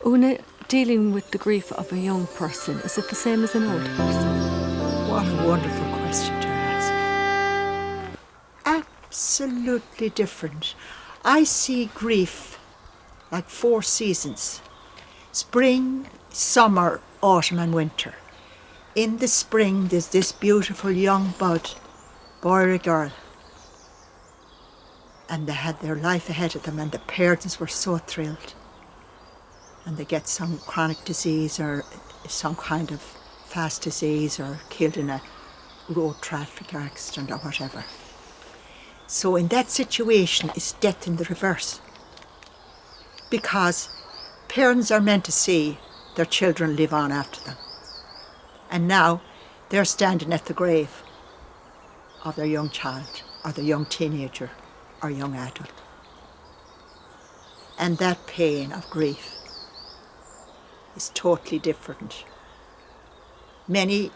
Una, dealing with the grief of a young person, is it the same as an old person? What a wonderful question to ask. Absolutely different. I see grief like 4 seasons: spring, summer, autumn and winter. In the spring there's this beautiful young bud, boy or girl, and they had their life ahead of them and the parents were so thrilled. And they get some chronic disease or some kind of fast disease or killed in a road traffic accident or whatever. So in that situation it's death in the reverse, because parents are meant to see their children live on after them, and now they're standing at the grave of their young child or their young teenager or young adult, and that pain of grief is totally different. Many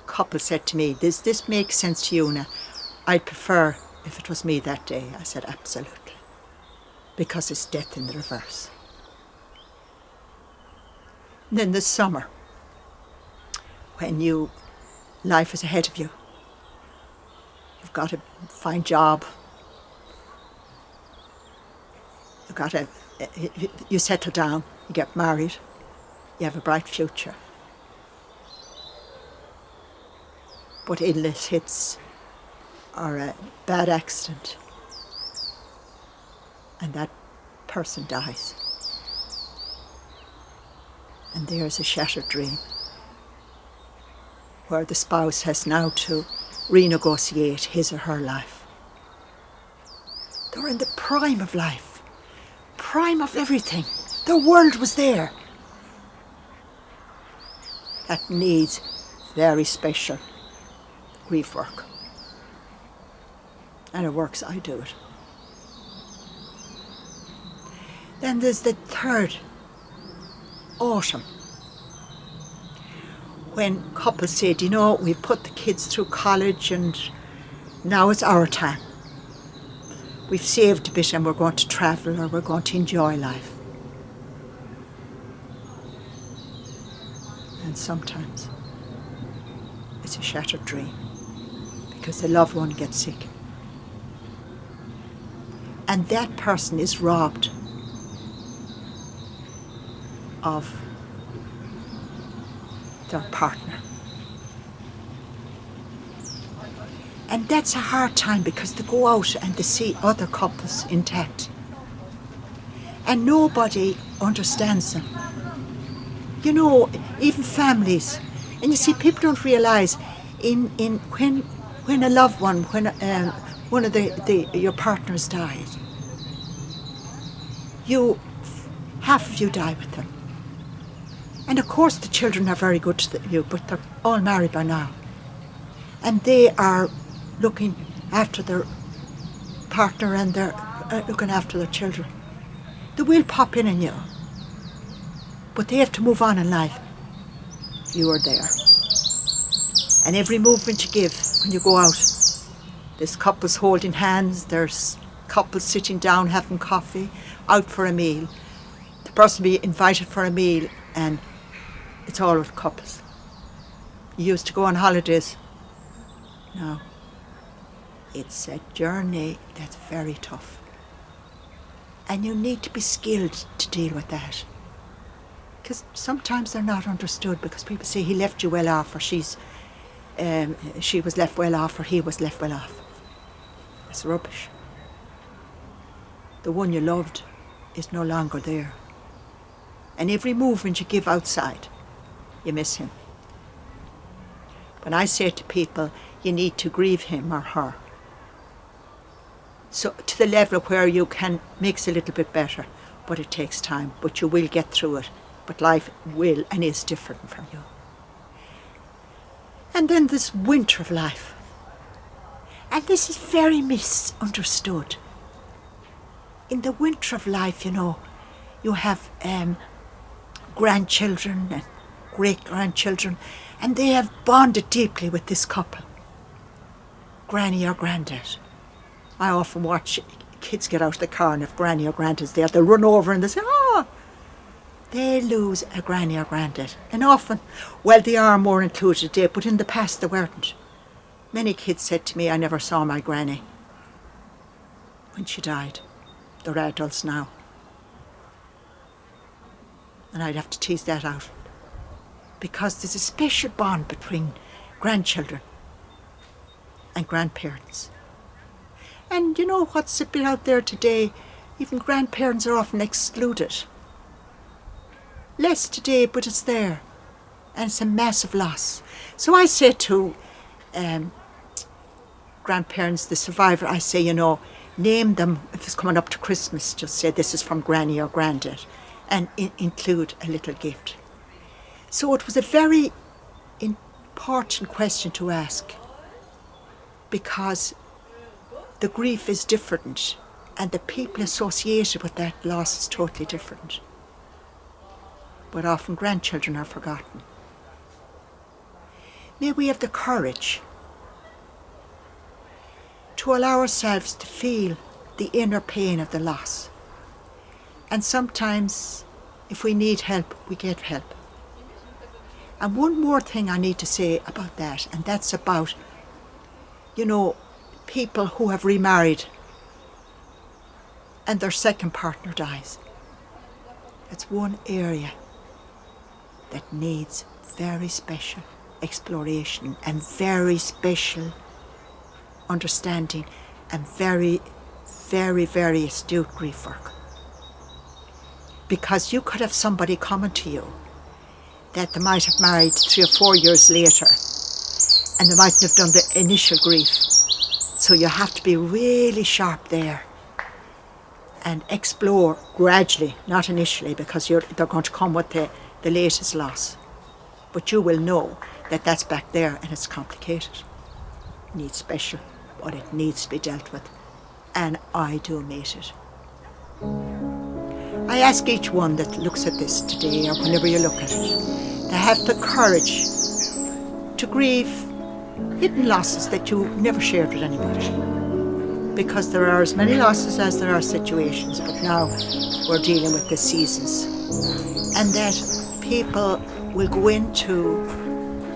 couples said to me, does this make sense to you, Una? I'd prefer if it was me that day. I said, absolutely, because it's death in the reverse. And then the summer, when life is ahead of you. You've got to find a job. You settle down, you get married, you have a bright future. But illness hits, or a bad accident, and that person dies. And there's a shattered dream, where the spouse has now to renegotiate his or her life. They're in the prime of life, prime of everything. The world was there. That needs very special grief work. And it works, I do it. Then there's the third, autumn, when couples said, you know, we've put the kids through college and now it's our time. We've saved a bit and we're going to travel or we're going to enjoy life. And sometimes it's a shattered dream because the loved one gets sick. And that person is robbed of their partner. And that's a hard time because they go out and they see other couples intact. And nobody understands them. You know, even families. And you see, people don't realise when a loved one, when one of your partners died, half of you die with them. And of course the children are very good to you, but they're all married by now. And they are looking after their partner and they're looking after their children. They will pop in on you, but they have to move on in life. You are there. And every movement you give when you go out, there's couples holding hands, there's couples sitting down having coffee, out for a meal. The person will be invited for a meal and it's all with couples. You used to go on holidays. No. It's a journey that's very tough. And you need to be skilled to deal with that. Because sometimes they're not understood because people say he left you well off or she was left well off or he was left well off. It's rubbish. The one you loved is no longer there. And every movement you give outside, you miss him. But I say to people, you need to grieve him or her. So to the level where you can mix a little bit better, but it takes time, but you will get through it. But life will and is different for you. And then this winter of life. And this is very misunderstood. In the winter of life, you know, you have grandchildren and great-grandchildren, and they have bonded deeply with this couple, Granny or Granddad. I often watch kids get out of the car and if Granny or Granddad's there, they'll run over and they say, oh, they lose a granny or granddad. And often, well, they are more included today, but in the past they weren't. Many kids said to me, I never saw my granny when she died. They're adults now. And I'd have to tease that out. Because there's a special bond between grandchildren and grandparents. And you know what's a bit out there today? Even grandparents are often excluded. Less today, but it's there. And it's a massive loss. So I say to grandparents, the survivor, I say, name them. If it's coming up to Christmas, just say this is from Granny or Granddad, and include a little gift. So it was a very important question to ask, because the grief is different and the people associated with that loss is totally different. But often grandchildren are forgotten. May we have the courage to allow ourselves to feel the inner pain of the loss. And sometimes, if we need help, we get help. And one more thing I need to say about that, and that's about, people who have remarried and their second partner dies. It's one area that needs very special exploration and very special understanding and very, very, very astute grief work. Because you could have somebody coming to you that they might have married 3 or 4 years later and they mightn't have done the initial grief. So you have to be really sharp there and explore gradually, not initially, because they're going to come with the latest loss. But you will know that that's back there and it's complicated. It needs special, but it needs to be dealt with. And I do meet it. I ask each one that looks at this today, or whenever you look at it, to have the courage to grieve hidden losses that you never shared with anybody. Because there are as many losses as there are situations, but now we're dealing with the seasons. And that people will go into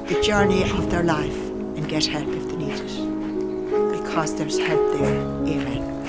the journey of their life and get help if they need it. Because there's help there. Amen.